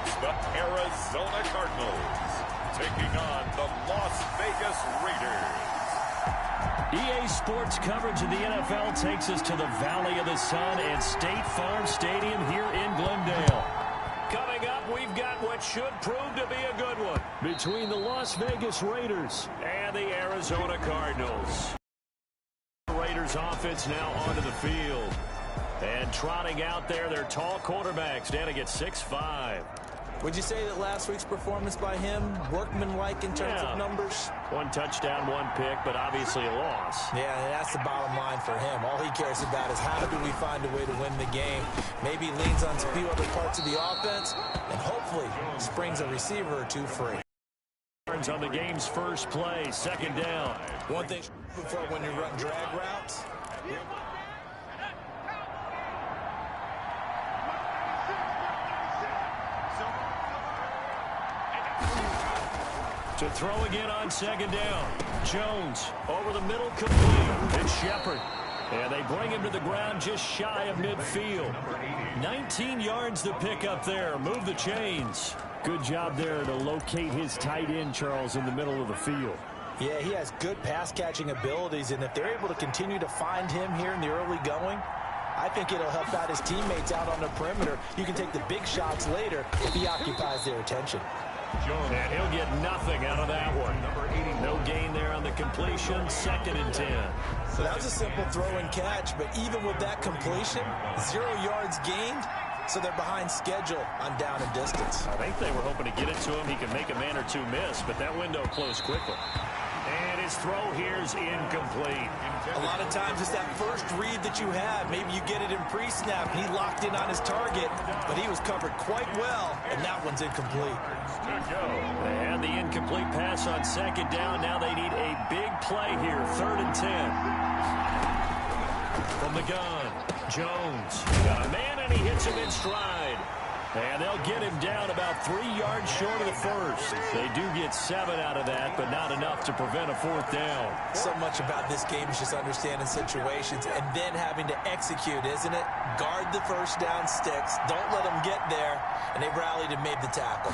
It's the Arizona Cardinals taking on the Las Vegas Raiders. EA Sports coverage of the NFL takes us to the Valley of the Sun and State Farm Stadium here in Glendale. Coming up, we've got what should prove to be a good one between the Las Vegas Raiders and the Arizona Cardinals. The Raiders offense now onto the field. And trotting out there, their tall quarterback standing at 6'5". Would you say that last week's performance by him, workmanlike in terms of numbers? One touchdown, one pick, but obviously a loss. Yeah, and that's the bottom line for him. All he cares about is how do we find a way to win the game. Maybe he leans on a few other parts of the offense, and hopefully springs a receiver or two free. On the game's first play, second down. One thing before when you run drag routes. To throw again on second down. Jones over the middle, complete. It's Shepard. And they bring him to the ground just shy of midfield. 19 yards to pick up there. Move the chains. Good job there to locate his tight end, Charles, in the middle of the field. Yeah, he has good pass-catching abilities, and if they're able to continue to find him here in the early going, I think it'll help out his teammates out on the perimeter. You can take the big shots later if he occupies their attention. And he'll get nothing out of that one. No gain there on the completion. 2nd and 10. So that was a simple throw and catch, but even with that completion, 0 yards gained, so they're behind schedule on down and distance. I think they were hoping to get it to him. He could make a man or two miss, but that window closed quickly. And his throw here's incomplete. A lot of times it's that first read that you have. Maybe you get it in pre-snap, and he locked in on his target, but he was covered quite well, and that one's incomplete. And the incomplete pass on second down. Now they need a big play here. 3rd and 10. From the gun, Jones got a man, and he hits him in stride. And they'll get him down about 3 yards short of the first. They do get 7 out of that, but not enough to prevent a 4th down. So much about this game is just understanding situations and then having to execute, isn't it? Guard the first down sticks. Don't let them get there. And they rallied and made the tackle.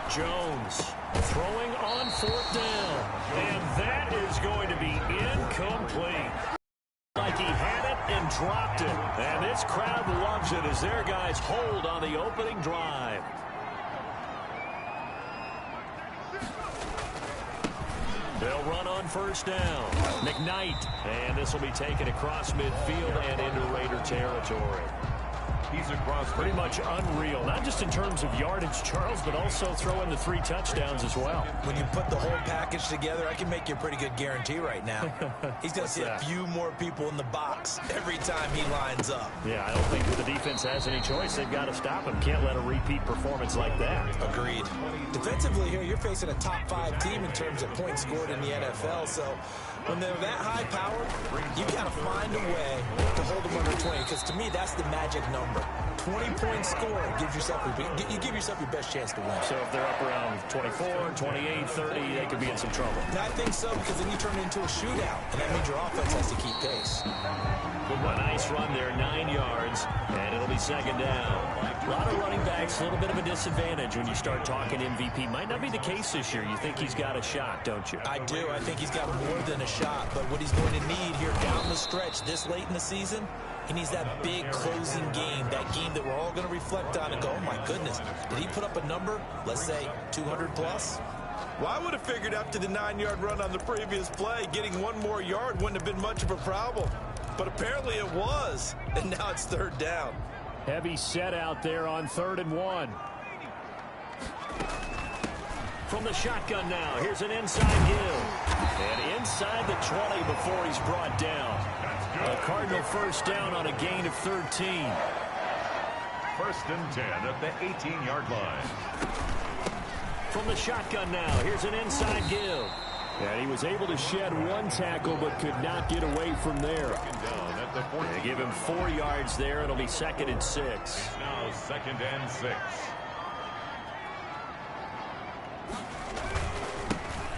Jones throwing on 4th down. And that is going to be incomplete. Like he had it and dropped it. And this crowd loves it as their guys hold on the opening drive. They'll run on 1st down. McKnight. And this will be taken across midfield and into Raider territory. He's across pretty much unreal, not just in terms of yardage, Charles, but also throwing the 3 touchdowns as well. When you put the whole package together, I can make you a pretty good guarantee right now. He's going to see a few more people in the box every time he lines up. Yeah, I don't think the defense has any choice. They've got to stop him. Can't let a repeat performance like that. Agreed. Defensively here, you're facing a top 5 team in terms of points scored in the NFL, so when they're that high powered, you got to find a way to hold them under 20, because to me, that's the magic number. 20-point score gives yourself you give yourself your best chance to win. So if they're up around 24, 28, 30, they could be in some trouble. And I think so, because then you turn it into a shootout, and that means your offense has to keep pace. A nice run there, 9 yards, and it'll be 2nd down. A lot of running backs, a little bit of a disadvantage when you start talking MVP. Might not be the case this year. You think he's got a shot, don't you? I do. I think he's got more than a shot, but what he's going to need here down the stretch this late in the season, he needs that big closing game, that game that we're all going to reflect on and go, oh my goodness, did he put up a number, let's say 200 plus? Well, I would have figured after the 9-yard run on the previous play, getting 1 more yard wouldn't have been much of a problem. But apparently it was, and now it's 3rd down. Heavy set out there on 3rd and 1. From the shotgun now, here's an inside give. And inside the 20 before he's brought down. A Cardinal 1st down on a gain of 13. 1st and 10 at the 18-yard line. From the shotgun now, here's an inside give. And he was able to shed 1 tackle but could not get away from there. They give him 4 yards there. It'll be 2nd and 6. Now 2nd and 6.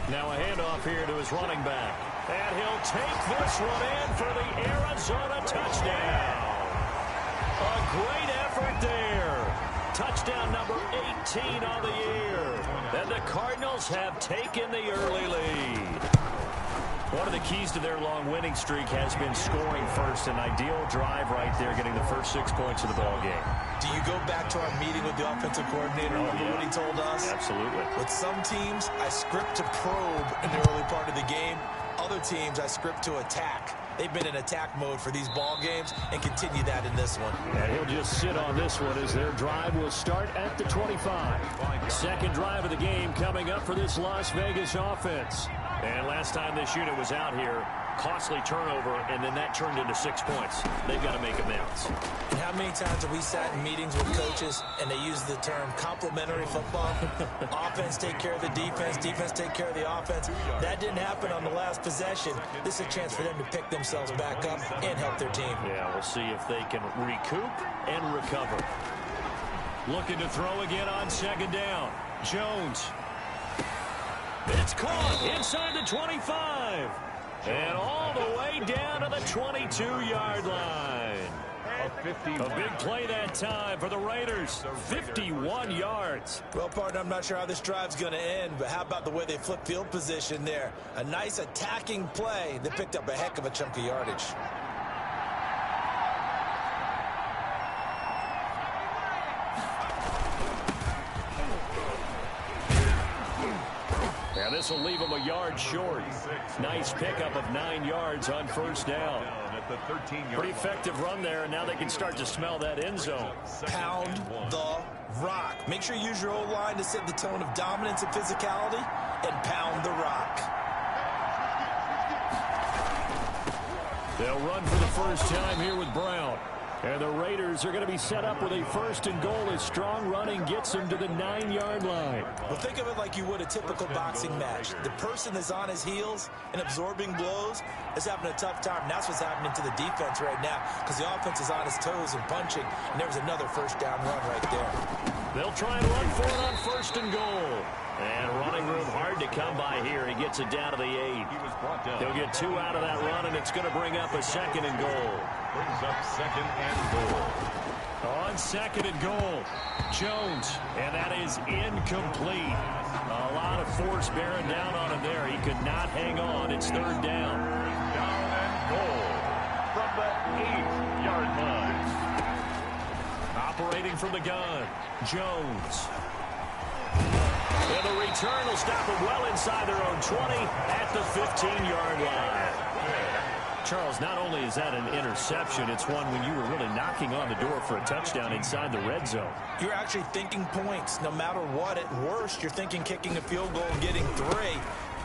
Now a handoff here to his running back. And he'll take this one in for the Arizona touchdown. A great effort there. touchdown number 18 on the year. And the Cardinals have taken the early lead. One of the keys to their long winning streak has been scoring first. An ideal drive right there, getting the first 6 points of the ball game. Do you go back to our meeting with the offensive coordinator? Remember what he told us? Absolutely. With some teams, I script to probe in the early part of the game. Other teams, I script to attack. They've been in attack mode for these ball games and continue that in this one. And he'll just sit on this one as their drive will start at the 25. Second drive of the game coming up for this Las Vegas offense. And last time this unit was out here, costly turnover, and then that turned into 6 points. They've got to make amends. And how many times have we sat in meetings with coaches and they use the term complementary football? Offense take care of the defense, defense take care of the offense. That didn't happen on the last possession. This is a chance for them to pick themselves back up and help their team. Yeah, we'll see if they can recoup and recover. Looking to throw again on second down. Jones. It's caught inside the 25. And all the way down to the 22-yard line. A big play that time for the Raiders. 51 yards. Well, partner, I'm not sure how this drive's going to end, but how about the way they flip field position there? A nice attacking play that picked up a heck of a chunk of yardage. Yeah, this will leave them a yard short. Nice pickup of 9 yards on first down. Pretty effective run there, and now they can start to smell that end zone. Pound the rock. Make sure you use your O-line to set the tone of dominance and physicality, and pound the rock. They'll run for the first time here with Brown. And the Raiders are going to be set up with a first and goal as strong running gets them to the 9-yard line. Well, think of it like you would a typical boxing match. The person that's on his heels and absorbing blows is having a tough time. And that's what's happening to the defense right now because the offense is on his toes and punching. And there was another first down run right there. They'll try and run for it on first and goal. And running room hard to come by here. He gets it down to the 8. He'll get 2 out of that run, and it's going to bring up a second and goal. Brings up second and goal. On second and goal, Jones, and that is incomplete. A lot of force bearing down on him there. He could not hang on. It's third down. Down and goal from the 8-yard line. Operating from the gun, Jones. And the return will stop them well inside their own 20 at the 15-yard line. Charles, not only is that an interception, it's one when you were really knocking on the door for a touchdown inside the red zone. You're actually thinking points. No matter what, at worst, you're thinking kicking a field goal and getting 3.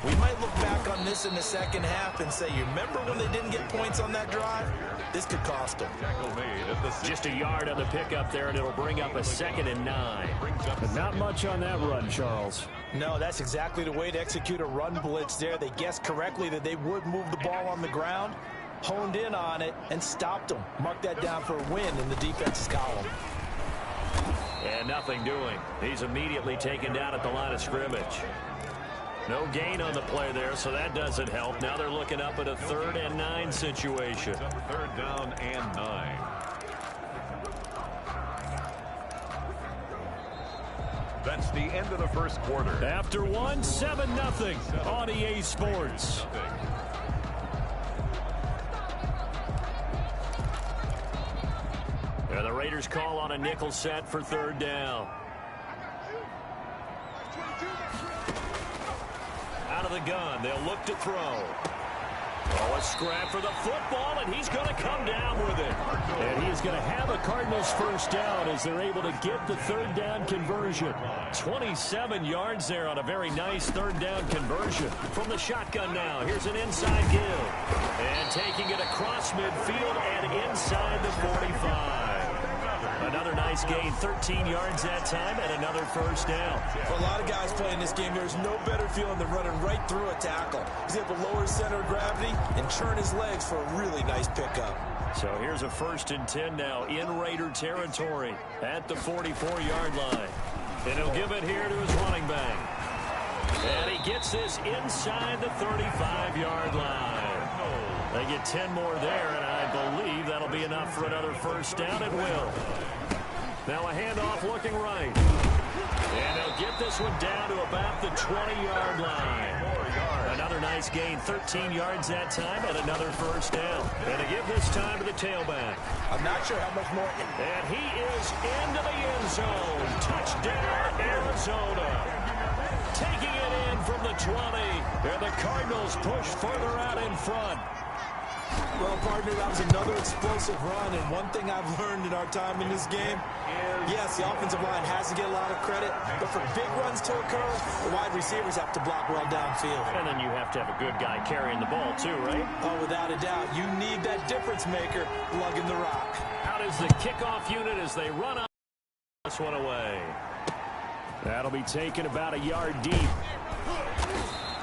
We might look back on this in the second half and say, you remember when they didn't get points on that drive? This could cost them. Just a yard on the pickup there, and it'll bring up a second and 9. But not much on that run, Charles. No, that's exactly the way to execute a run blitz there. They guessed correctly that they would move the ball on the ground, honed in on it, and stopped them. Mark that down for a win in the defense's column. And nothing doing. He's immediately taken down at the line of scrimmage. No gain on the play there, so that doesn't help. Now they're looking up at a 3rd and 9 situation. Third down and 9. That's the end of the first quarter. After one, 7-0 on EA Sports. And the Raiders call on a nickel set for third down. Out of the gun, they'll look to throw. Oh, a scrap for the football, and he's going to come down with it. And he's going to have a Cardinals first down as they're able to get the third down conversion. 27 yards there on a very nice third down conversion. From the shotgun now, here's an inside give. And taking it across midfield and inside the 45. Another nice gain, 13 yards that time, and another first down. For a lot of guys playing this game, there's no better feeling than running right through a tackle. He's able to lower his center of gravity and turn his legs for a really nice pickup. So here's a 1st and 10 now in Raider territory at the 44-yard line. And he'll give it here to his running back. And he gets this inside the 35-yard line. They get 10 more there, and I believe that'll be enough for another first down. It will. Now a handoff looking right. And they'll get this one down to about the 20-yard line. Another nice gain, 13 yards that time, and another first down. And to give this time to the tailback. I'm not sure how much more. And he is into the end zone. Touchdown, Arizona. Taking it in from the 20. And the Cardinals push further out in front. Well, partner, that was another explosive run, and one thing I've learned in our time in this game, yes, the offensive line has to get a lot of credit, but for big runs to occur, the wide receivers have to block well downfield. And then you have to have a good guy carrying the ball, too, right? Oh, without a doubt. You need that difference maker lugging the rock. Out is the kickoff unit as they run up this one away. That'll be taken about a yard deep.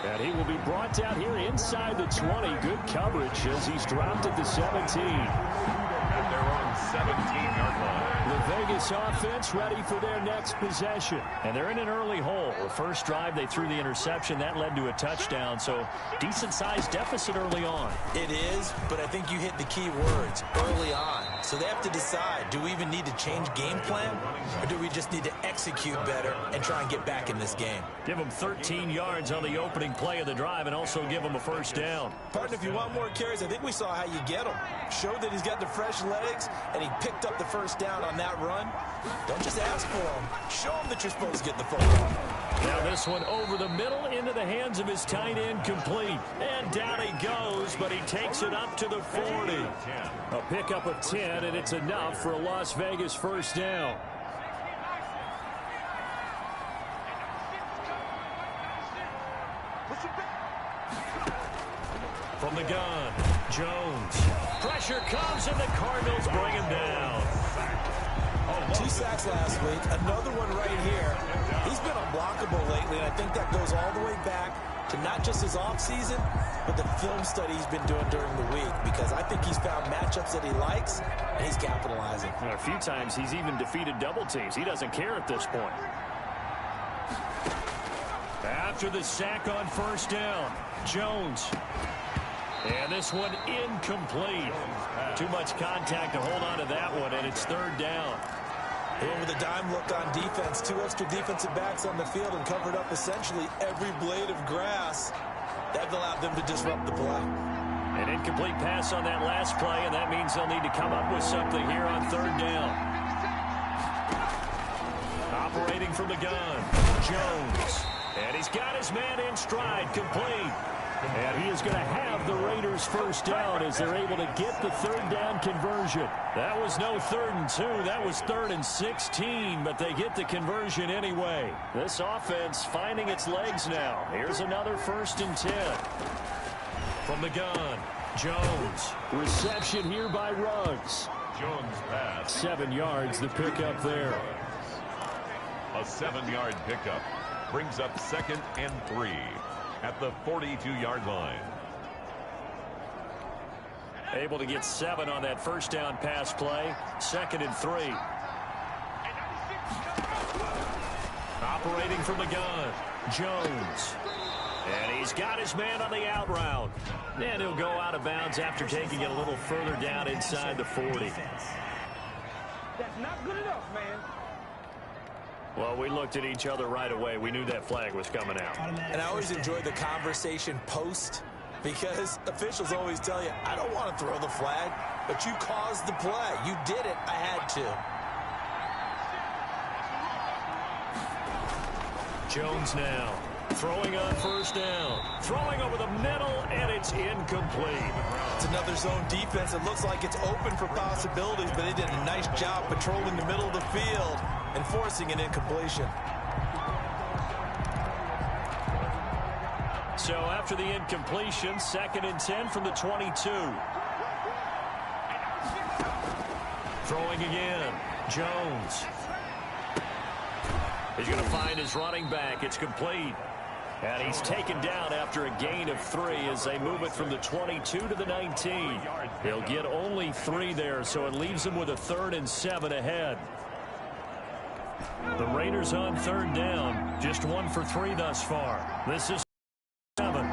And he will be brought down here inside the 20. Good coverage as he's dropped at the 17. At their own 17-yard line. The Vegas offense ready for their next possession. And they're in an early hole. The first drive, they threw the interception. That led to a touchdown, so decent-sized deficit early on. It is, but I think you hit the key words, early on. So they have to decide, do we even need to change game plan, or do we just need to execute better and try and get back in this game? Give him 13 yards on the opening play of the drive and also give him a first down. Partner, if you want more carries, I think we saw how you get him. Showed that he's got the fresh legs, and he picked up the first down on that run. Don't just ask for him. Show him that you're supposed to get the football. Now this one over the middle into the hands of his tight end, complete. And down he goes, but he takes it up to the 40. A pickup of 10, and it's enough for a Las Vegas first down. From the gun, Jones. Pressure comes, and the Cardinals bring him down. 2 sacks last week, another one right here. He's been unblockable lately, and I think that goes all the way back to not just his offseason, but the film study he's been doing during the week, because I think he's found matchups that he likes, and he's capitalizing. And a few times he's even defeated double teams. He doesn't care at this point. After the sack on first down, Jones. And this one incomplete. Too much contact to hold on to that one, and it's third down. And with a dime look on defense, 2 extra defensive backs on the field and covered up essentially every blade of grass. That allowed them to disrupt the play. An incomplete pass on that last play, and that means they'll need to come up with something here on third down. Operating from the gun, Jones. And he's got his man in stride, complete. And he is going to have the Raiders first down as they're able to get the third down conversion. That was no 3rd and 2. That was 3rd and 16, but they get the conversion anyway. This offense finding its legs now. Here's another 1st and 10. From the gun, Jones. Reception here by Ruggs. Jones pass. 7 yards, the pickup there. A 7-yard pickup brings up 2nd and 3 at the 42-yard line. Able to get 7 on that first down pass play. 2nd and 3. Operating from the gun, Jones. And he's got his man on the out route. And he'll go out of bounds after taking it a little further down inside the 40. That's not good enough, man. Well, we looked at each other right away. We knew that flag was coming out. And I always enjoy the conversation post, because officials always tell you, I don't want to throw the flag, but you caused the play. You did it. I had to. Jones now throwing on first down. Throwing over the middle, and it's incomplete. It's another zone defense. It looks like it's open for possibilities, but they did a nice job patrolling the middle of the field and forcing an incompletion. So after the incompletion, 2nd and 10 from the 22. Throwing again, Jones. He's going to find his running back. It's complete. And he's taken down after a gain of 3 as they move it from the 22 to the 19. He'll get only 3 there, so it leaves him with a 3rd and 7 ahead. The Raiders on third down, just 1 for 3 thus far. This is 7.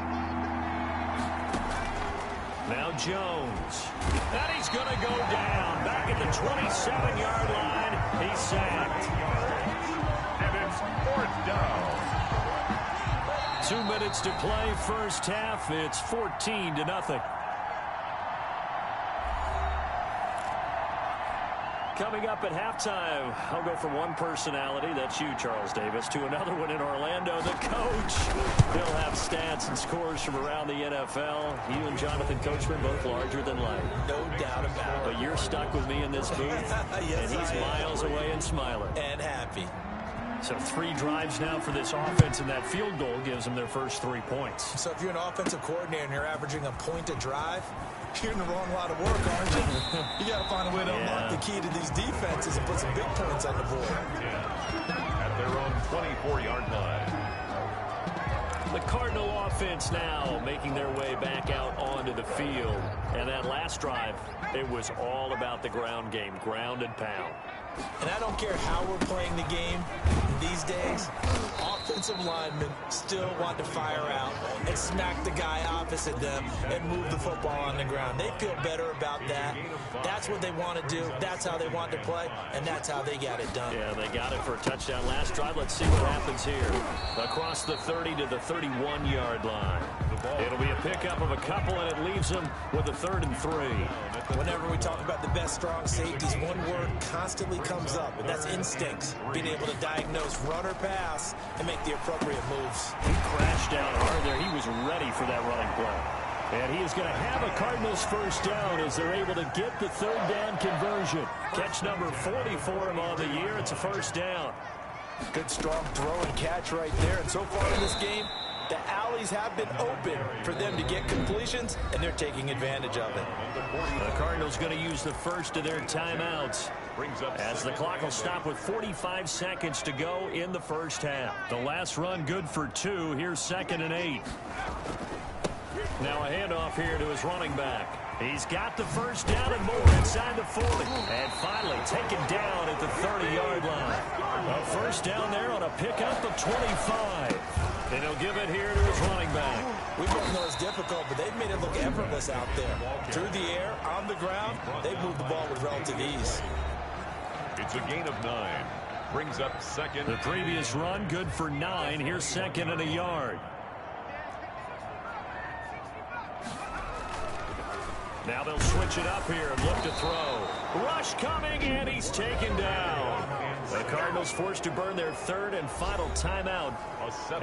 Now Jones. And he's going to go down. Back at the 27-yard line. He's sacked. And it's 4th down. 2 minutes to play, first half. It's 14-0. Coming up at halftime, I'll go from one personality, that's you, Charles Davis, to another one in Orlando, the coach. He'll have stats and scores from around the NFL. You and Jonathan Coachman, both larger than life. No doubt about it. But you're stuck with me in this booth, Yes, and he's I am. miles away and smiling. And happy. So 3 drives now for this offense, and that field goal gives them their first 3 points. So if you're an offensive coordinator and you're averaging a point a drive, you're in the wrong line of work, aren't you? You got to find a way to unlock the key to these defenses and put some big points on the board. At their own 24-yard line. The Cardinal offense now making their way back out onto the field. And that last drive, it was all about the ground game, ground and pound. And I don't care how we're playing the game these days, offensive linemen still want to fire out and smack the guy opposite them and move the football on the ground. They feel better about that. That's what they want to do. That's how they want to play, and that's how they got it done. Yeah, they got it for a touchdown last drive. Let's see what happens here. Across the 30 to the 31-yard line. It'll be a pickup of a couple, and it leaves them with a 3rd and 3. Whenever we talk about the best strong safeties, one word constantly comes up, and that's instincts. Being able to diagnose run or pass and make the appropriate moves. He crashed down hard there. He was ready for that running play. And he is going to have a Cardinals first down as they're able to get the 3rd down conversion. Catch number 40 for him on the year. It's a first down. Good strong throw and catch right there. And so far in this game, the alleys have been open for them to get completions, and they're taking advantage of it. The Cardinals going to use the first of their timeouts as the clock will stop with 45 seconds to go in the first half. The last run good for 2. Here's 2nd and 8. Now a handoff here to his running back. He's got the first down and more inside the 40. And finally taken down at the 30-yard line. A first down there on a pickup of 25. And he'll give it here to his running back. We both know it's difficult, but they've made it look effortless out there. Through the air, on the ground, they've moved the ball with relative ease. It's a gain of 9. Brings up 2nd. The previous run good for 9. Here's 2nd and a yard. Now they'll switch it up here and look to throw. Rush coming, and he's taken down. The Cardinals forced to burn their 3rd and final timeout,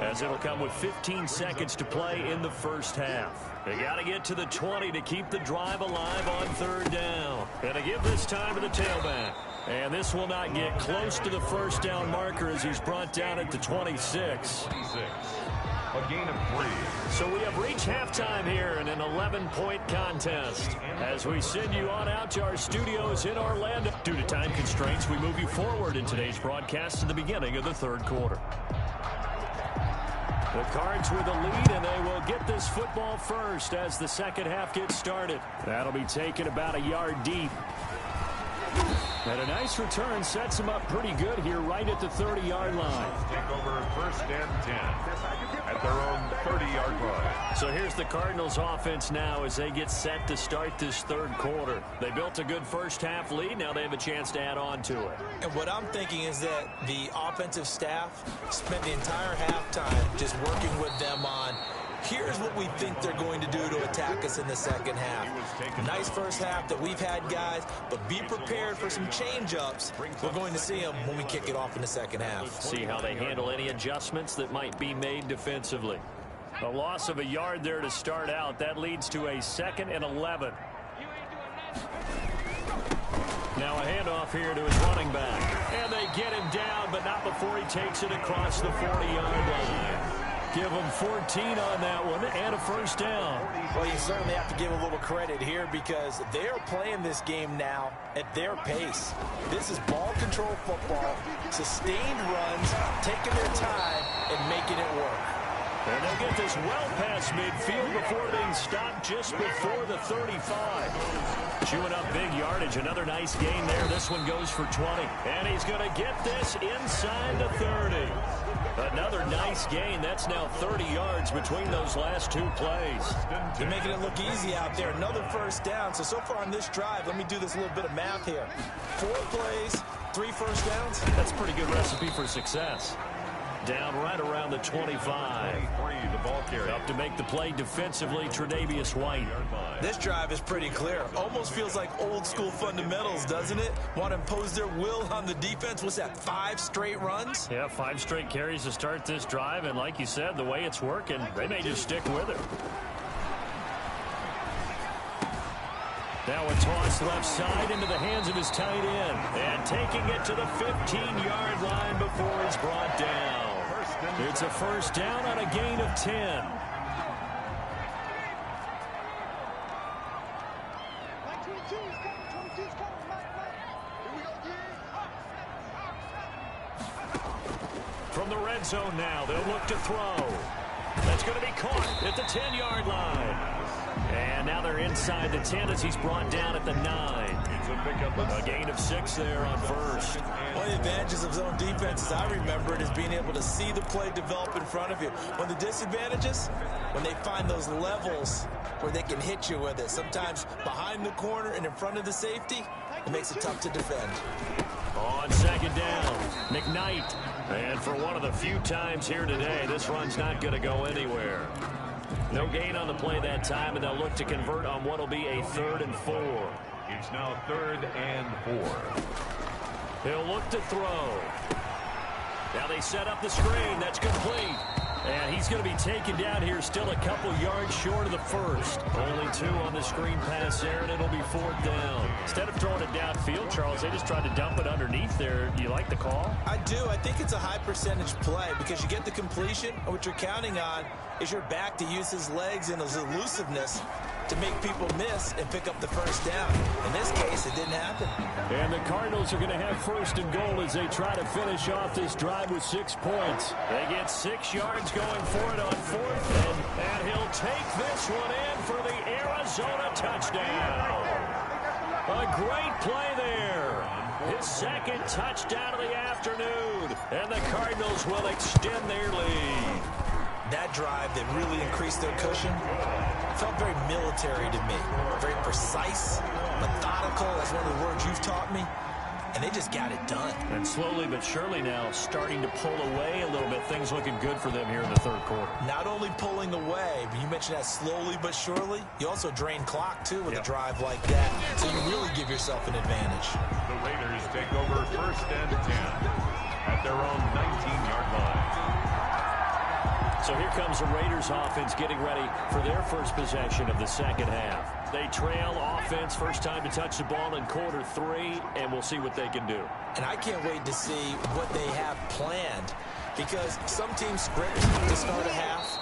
as it'll come with 15 seconds to play in the first half. They got to get to the 20 to keep the drive alive on 3rd down. And to give this time to the tailback. And this will not get close to the first down marker as he's brought down at the 26. A gain of 3. So we have reached halftime here in an 11-point contest. As we send you on out to our studios in Orlando. Due to time constraints, we move you forward in today's broadcast to the beginning of the 3rd quarter. The Cards with the lead, and they will get this football first as the second half gets started. That'll be taken about a yard deep. And a nice return sets them up pretty good here right at the 30-yard line. Take over 1st and 10 at their own 30-yard line. So here's the Cardinals offense now as they get set to start this 3rd quarter. They built a good first half lead. Now they have a chance to add on to it. And what I'm thinking is that the offensive staff spent the entire halftime just working with them on, here's what we think they're going to do to attack us in the second half. Nice first half that we've had, guys, but be prepared for some change-ups. We're going to see them when we kick it off in the second half. See how they handle any adjustments that might be made defensively. A loss of a yard there to start out. That leads to a 2nd and 11. Now a handoff here to his running back. And they get him down, but not before he takes it across the 40-yard line. Give them 14 on that one and a first down. Well, you certainly have to give a little credit here because they're playing this game now at their pace. This is ball control football, sustained runs, taking their time and making it work. And they'll get this well past midfield before being stopped just before the 35. Chewing up big yardage. Another nice gain there. This one goes for 20. And he's going to get this inside the 30. Another nice gain. That's now 30 yards between those last two plays. They're making it look easy out there. Another first down. So far on this drive, let me do this little bit of math here. 4 plays, 3 first downs. That's a pretty good recipe for success. Down right around the 25. The ball carrier. Up to make the play defensively, Tre'Davious White. This drive is pretty clear. Almost feels like old school fundamentals, doesn't it? Want to impose their will on the defense. What's that, 5 straight runs? Yeah, 5 straight carries to start this drive. And like you said, the way it's working, they may just stick with it. Now a toss left side into the hands of his tight end. And taking it to the 15-yard line before he's brought down. It's a first down on a gain of 10. From the red zone now, they'll look to throw. That's going to be caught at the 10-yard line. And now they're inside the 10 as he's brought down at the 9. A gain of 6 there on first. One of the advantages of zone defense, as I remember it, is being able to see the play develop in front of you. One of the disadvantages, when they find those levels where they can hit you with it, sometimes behind the corner and in front of the safety, it makes it tough to defend. On second down, McKnight. And for one of the few times here today, this run's not going to go anywhere. No gain on the play that time, and they'll look to convert on what will be a 3rd and 4. It's now 3rd and 4. He'll look to throw. Now they set up the screen. That's complete. And he's going to be taken down here, still a couple yards short of the first. Only 2 on the screen pass there, and it'll be 4th down. Instead of throwing it downfield, Charles, they just tried to dump it underneath there. Do you like the call? I do. I think it's a high percentage play because you get the completion, and what you're counting on is your back to use his legs and his elusiveness to make people miss and pick up the first down. In this case, it didn't happen. And the Cardinals are going to have 1st and goal as they try to finish off this drive with 6 points. They get 6 yards going for it on 4th, and he'll take this one in for the Arizona touchdown. A great play there. His 2nd touchdown of the afternoon, and the Cardinals will extend their lead. That drive that really increased their cushion felt very military to me. Very precise, methodical. That's one of the words you've taught me. And they just got it done. And slowly but surely now starting to pull away a little bit. Things looking good for them here in the 3rd quarter. Not only pulling away, but you mentioned that slowly but surely. You also drain clock, too, with a drive like that. So you really give yourself an advantage. The Raiders take over 1st and 10 at their own 19-yard line. So here comes the Raiders offense getting ready for their first possession of the 2nd half. They trail offense, first time to touch the ball in quarter 3, and we'll see what they can do. And I can't wait to see what they have planned because some teams script to start a half.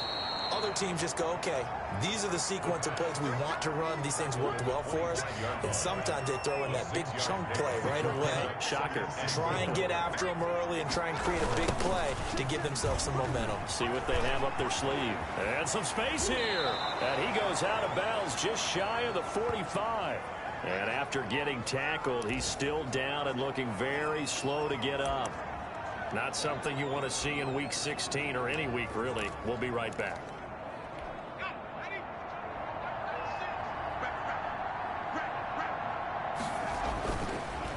Other teams just go, okay, these are the sequence of plays we want to run. These things worked well for us. And sometimes they throw in that big chunk play right away. Shocker. Try and get after them early and try and create a big play to give themselves some momentum. See what they have up their sleeve. And some space here. And he goes out of bounds just shy of the 45. And after getting tackled, he's still down and looking very slow to get up. Not something you want to see in Week 16 or any week, really. We'll be right back.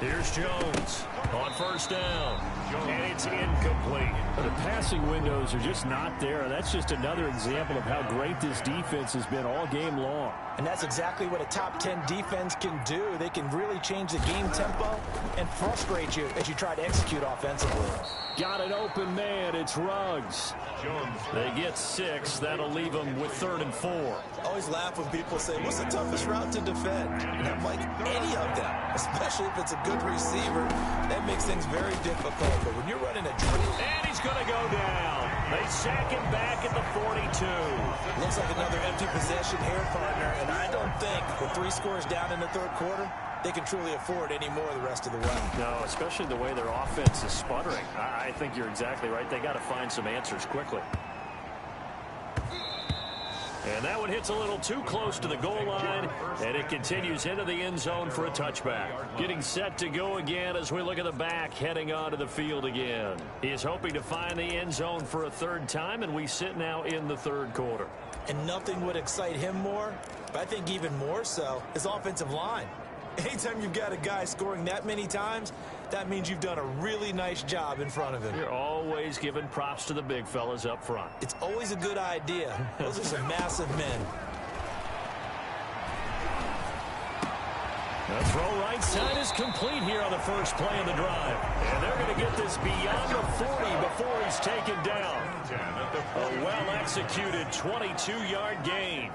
Here's Jones on first down. And it's incomplete. The passing windows are just not there. That's just another example of how great this defense has been all game long. And that's exactly what a top 10 defense can do. They can really change the game tempo and frustrate you as you try to execute offensively. Got an open man. It's Ruggs. They get 6. That'll leave them with 3rd and 4. I always laugh when people say, what's the toughest route to defend? And I'm like, any of them, especially if it's a good receiver. That makes things very difficult. But when you're running a drill. And he's going to go down. They sack him back at the 42. Looks like another empty possession here, partner. And I don't think with 3 scores down in the 3rd quarter, they can truly afford any more the rest of the way. No, especially the way their offense is sputtering. I think you're exactly right. They got to find some answers quickly. And that one hits a little too close to the goal line, and it continues into the end zone for a touchback. Getting set to go again as we look at the back heading onto the field again. He is hoping to find the end zone for a third time, and we sit now in the third quarter. And nothing would excite him more, but I think even more so, his offensive line. Anytime you've got a guy scoring that many times, that means you've done a really nice job in front of him. You're always giving props to the big fellas up front. It's always a good idea. Those are some massive men. The throw right side is complete here on the first play of the drive. And they're going to get this beyond the 40 before he's taken down. A well-executed 22-yard gain.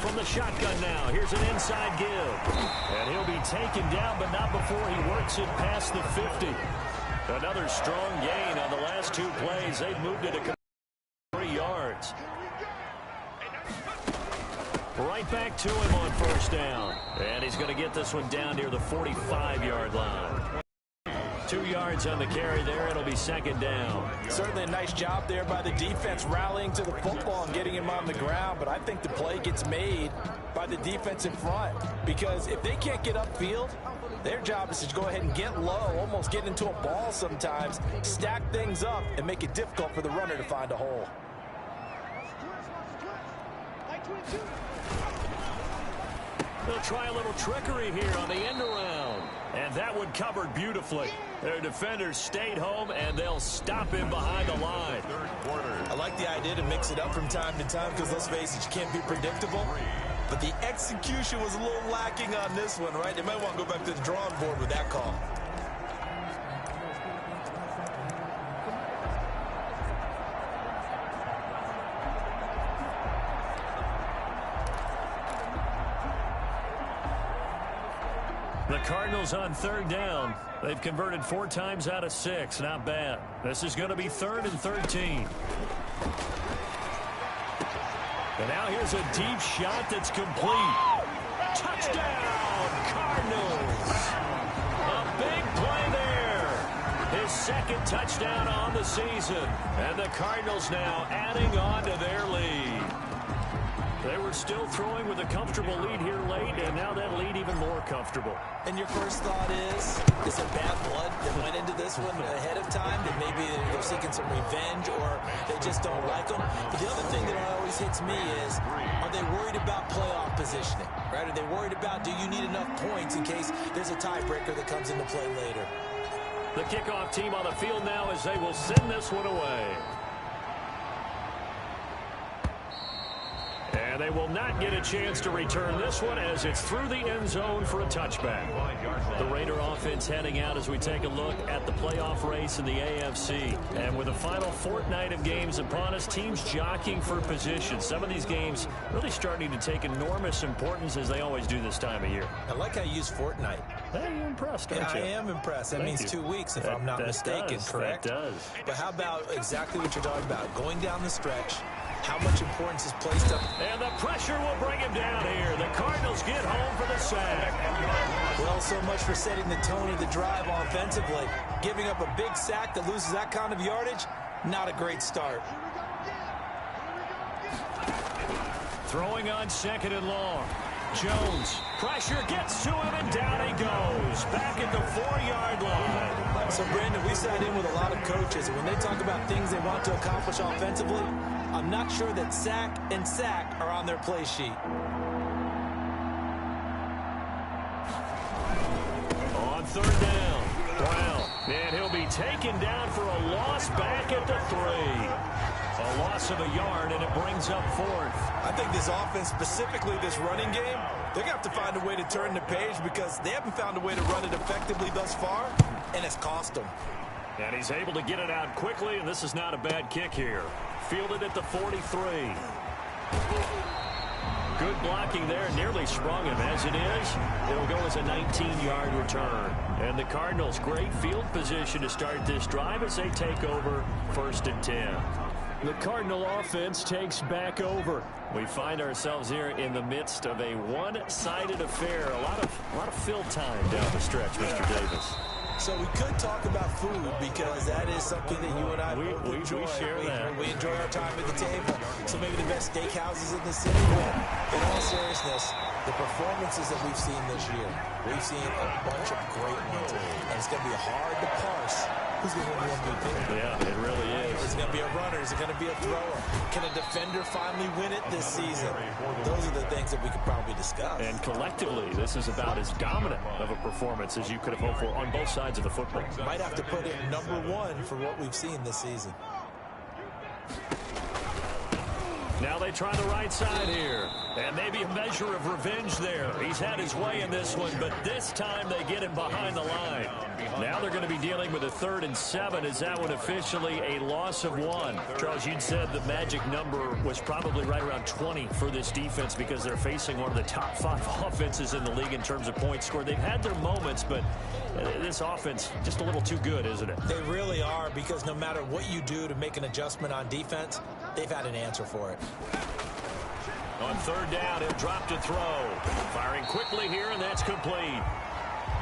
From the shotgun now, here's an inside give. And he'll be taken down, but not before he works it past the 50. Another strong gain on the last two plays. They've moved it a 3 yards. Right back to him on first down. And he's going to get this one down near the 45-yard line. 2 yards on the carry there. It'll be second down. Certainly a nice job there by the defense rallying to the football and getting him on the ground. But I think the play gets made by the defense in front. Because if they can't get upfield, their job is to go ahead and get low, almost get into a ball sometimes, stack things up, and make it difficult for the runner to find a hole. They'll try a little trickery here on the end around. And that one covered beautifully. Their defenders stayed home, and they'll stop him behind the line. Third quarter. I like the idea to mix it up from time to time because, let's face it, you can't be predictable. But the execution was a little lacking on this one, right? They might want to go back to the drawing board with that call. The Cardinals on third down. They've converted 4 times out of 6. Not bad. This is going to be 3rd and 13. And now here's a deep shot that's complete. Touchdown, Cardinals. A big play there. His second touchdown on the season. And the Cardinals now adding on to their lead. They were still throwing with a comfortable lead here late, and now that lead even more comfortable. And your first thought is it bad blood that went into this one ahead of time, that maybe they're seeking some revenge or they just don't like them? But the other thing that always hits me is, are they worried about playoff positioning? Right? Are they worried about, do you need enough points in case there's a tiebreaker that comes into play later? The kickoff team on the field now as they will send this one away. And they will not get a chance to return this one as it's through the end zone for a touchback. The Raider offense heading out as we take a look at the playoff race in the AFC. And with the final fortnight of games upon us, teams jockeying for position. Some of these games really starting to take enormous importance as they always do this time of year. I like how you use fortnight. Hey, you're impressed, aren't you? I am impressed. That means 2 weeks if I'm not mistaken, correct? That does. But how about exactly what you're talking about? Going down the stretch. How much importance is placed up? And the pressure will bring him down here. The Cardinals get home for the sack. Well, so much for setting the tone of the drive offensively. Giving up a big sack that loses that kind of yardage, not a great start. Throwing on 2nd and long. Jones, pressure gets to him, and down he goes. Back at the 4-yard line. So, Brandon, we sat in with a lot of coaches, and when they talk about things they want to accomplish offensively, I'm not sure that sack and sack are on their play sheet. On 3rd down, Brown. And he'll be taken down for a loss back at the 3. A loss of a yard, and it brings up 4th. I think this offense, specifically this running game, they're going to have to find a way to turn the page because they haven't found a way to run it effectively thus far, and it's cost them. And he's able to get it out quickly, and this is not a bad kick here. Fielded at the 43. Good blocking there, nearly sprung him. As it is, it'll go as a 19-yard return. And the Cardinals, great field position to start this drive as they take over 1st and 10. The Cardinal offense takes back over. We find ourselves here in the midst of a one-sided affair. A lot of fill time down the stretch, Mr. Davis. So we could talk about food because that is something that you and I both enjoy. We share that. We enjoy our time at the table. So maybe the best steakhouses in the city. But in all seriousness, the performances that we've seen this year, we've seen a bunch of great ones. And it's going to be hard to parse who's going to win the MVP. Yeah, it really is. Is it going to be a runner? Is it going to be a thrower? Can a defender finally win it this season? Those are the things that we could probably discuss. And collectively, this is about as dominant of a performance as you could have hoped for on both sides of the football. Might have to put it #1 for what we've seen this season. Now they try the right side here. And maybe a measure of revenge there. He's had his way in this one, but this time they get him behind the line. Now they're going to be dealing with a 3rd and 7. Is that one officially a loss of 1? Charles, you'd said the magic number was probably right around 20 for this defense because they're facing one of the top 5 offenses in the league in terms of points scored. They've had their moments, but this offense just a little too good, isn't it? They really are, because no matter what you do to make an adjustment on defense, they've had an answer for it. On 3rd down, he'll drop to throw. Firing quickly here, and that's complete.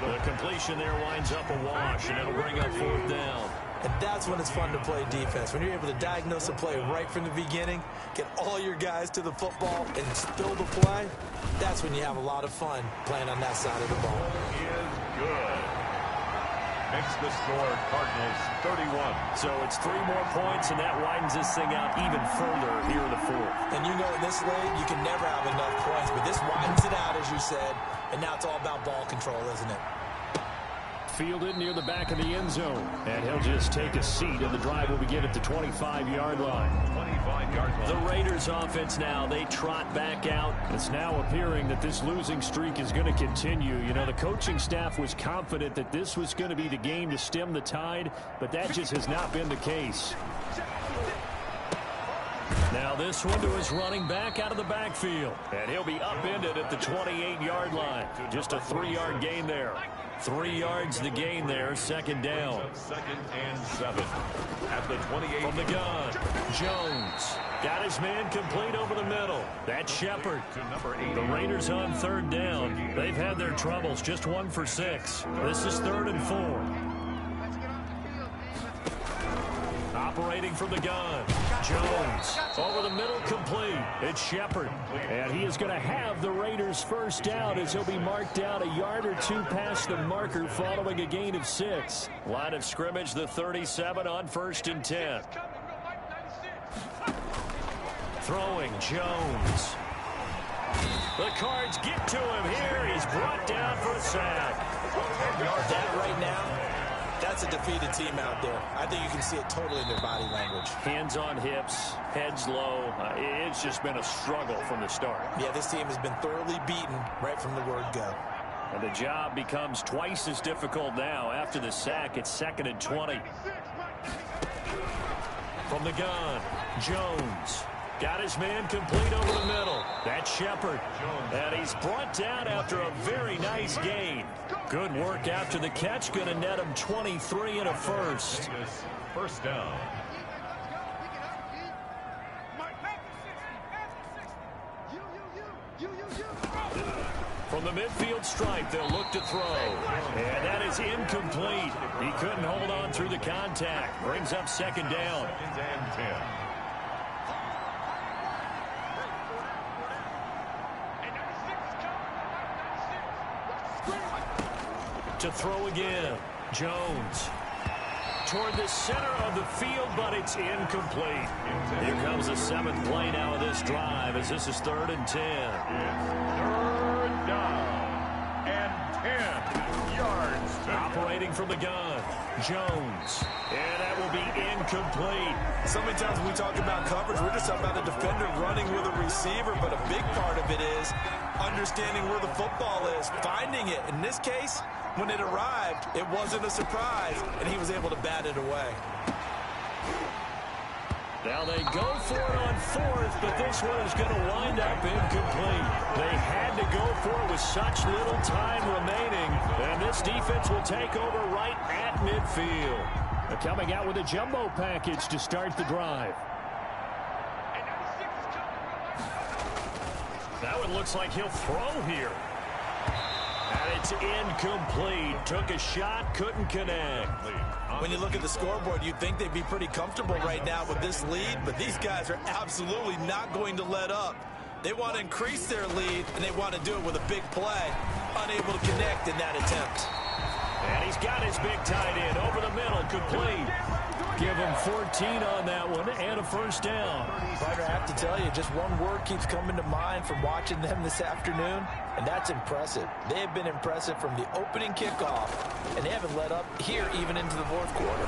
The completion there winds up a wash, and it'll bring up 4th down. And that's when it's fun to play defense. When you're able to diagnose a play right from the beginning, get all your guys to the football, and spill the play, that's when you have a lot of fun playing on that side of the ball. Is good. Makes the score Cardinals 31. So it's 3 more points, and that widens this thing out even further here in the 4th. And you know in this league, you can never have enough points, but this widens it out, as you said, and now it's all about ball control, isn't it? Fielded near the back of the end zone, and he'll just take a seat, and the drive will begin at the 25-yard line. 25-yard line. The Raiders offense now, they trot back out. It's now appearing that this losing streak is going to continue. You know, the coaching staff was confident that this was going to be the game to stem the tide, but that just has not been the case. Now this one to his running back out of the backfield, and he'll be upended at the 28-yard line. Just a 3-yard gain there. 3 yards the gain there, 2nd down. 2nd and 7 at the 28. From the gun, Jones got his man complete over the middle. That's Shepard. The Raiders on 3rd down. They've had their troubles, just 1 for 6. This is 3rd and 4. Operating from the gun, Jones over the middle, complete. It's Shepard, and he is going to have the Raiders' 1st down as he'll be marked out a yard or 2 past the marker following a gain of 6. Line of scrimmage, the 37 on 1st and 10. Throwing, Jones. The Cards get to him here. He's brought down for a sack. That right now, that's a defeated team out there. I think you can see it totally in their body language. Hands on hips, heads low. It's just been a struggle from the start. Yeah, this team has been thoroughly beaten right from the word go. And the job becomes twice as difficult now. After the sack, it's 2nd and 20. From the gun, Jones. Got his man complete over the middle. That's Shepard. And he's brought down after a very nice gain. Good work after the catch. Going to net him 23 and a 1st. 1st down. From the midfield stripe, they'll look to throw. And that is incomplete. He couldn't hold on through the contact. Brings up 2nd down. 2nd and 10. To throw again, Jones toward the center of the field, but it's incomplete. Here comes the 7th play now of this drive, as this is 3rd and 10. It's 3rd down and 10 yards. Operating from the gun, Jones, and that will be incomplete. So many times when we talk about coverage, we're just talking about a defender running with a receiver, but a big part of it is understanding where the football is, finding it. In this case, when it arrived, it wasn't a surprise, and he was able to bat it away. Now they go for it on 4th, but this one is going to wind up incomplete. They had to go for it with such little time remaining, and this defense will take over right at midfield. They're coming out with a jumbo package to start the drive. That one looks like he'll throw here. And it's incomplete. Took a shot, couldn't connect. When you look at the scoreboard, you'd think they'd be pretty comfortable right now with this lead, but these guys are absolutely not going to let up. They want to increase their lead, and they want to do it with a big play. Unable to connect in that attempt. And he's got his big tight end over the middle, complete. Give him 14 on that one and a first down. Partner, I have to tell you, just one word keeps coming to mind from watching them this afternoon, and that's impressive. They have been impressive from the opening kickoff, and they haven't let up here even into the fourth quarter.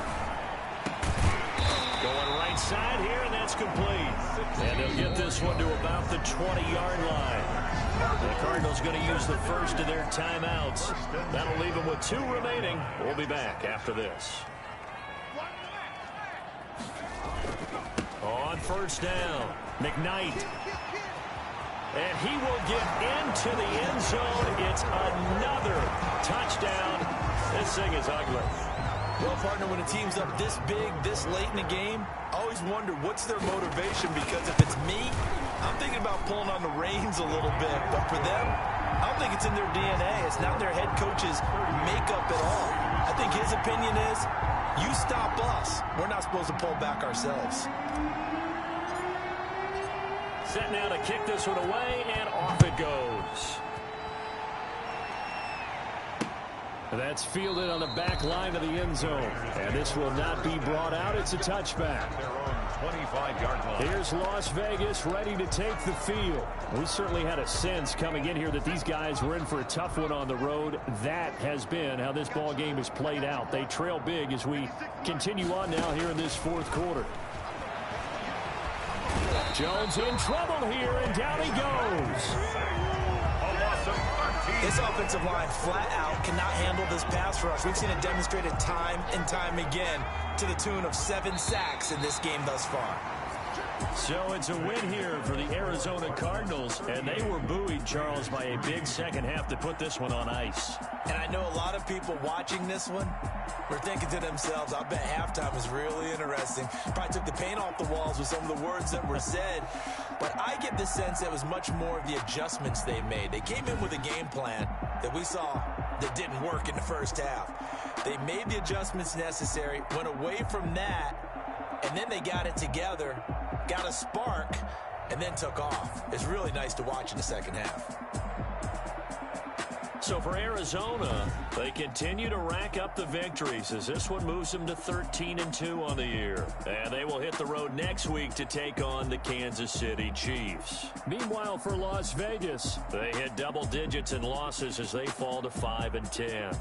Going right side here, and that's complete. And they'll get this one to about the 20-yard line. The Cardinals going to use the first of their timeouts. That'll leave them with 2 remaining. We'll be back after this. On first down, McKnight. And he will get into the end zone. It's another touchdown. This thing is ugly. Well, partner, when a team's up this big, this late in the game, I always wonder what's their motivation, because if it's me, I'm thinking about pulling on the reins a little bit. But for them, I don't think it's in their DNA. It's not their head coach's makeup at all. I think his opinion is, you stop us, we're not supposed to pull back ourselves. Set now to kick this one away, and off it goes. That's fielded on the back line of the end zone. And this will not be brought out. It's a touchback. Their own 25-yard line. Here's Las Vegas ready to take the field. We certainly had a sense coming in here that these guys were in for a tough one on the road. That has been how this ball game has played out. They trail big as we continue on now here in this fourth quarter. Jones in trouble here, and down he goes. This offensive line flat out cannot handle this pass rush. We've seen it demonstrated time and time again to the tune of 7 sacks in this game thus far. So it's a win here for the Arizona Cardinals, and they were buoyed, Charles, by a big second half to put this one on ice. And I know a lot of people watching this one were thinking to themselves, I bet halftime was really interesting. Probably took the paint off the walls with some of the words that were said. But I get the sense that was much more of the adjustments they made. They came in with a game plan that we saw that didn't work in the first half. They made the adjustments necessary, went away from that, and then they got it together, got a spark, and then took off. It's really nice to watch in the second half. So for Arizona, they continue to rack up the victories as this one moves them to 13-2 on the year. And they will hit the road next week to take on the Kansas City Chiefs. Meanwhile, for Las Vegas, they hit double digits in losses as they fall to 5-10.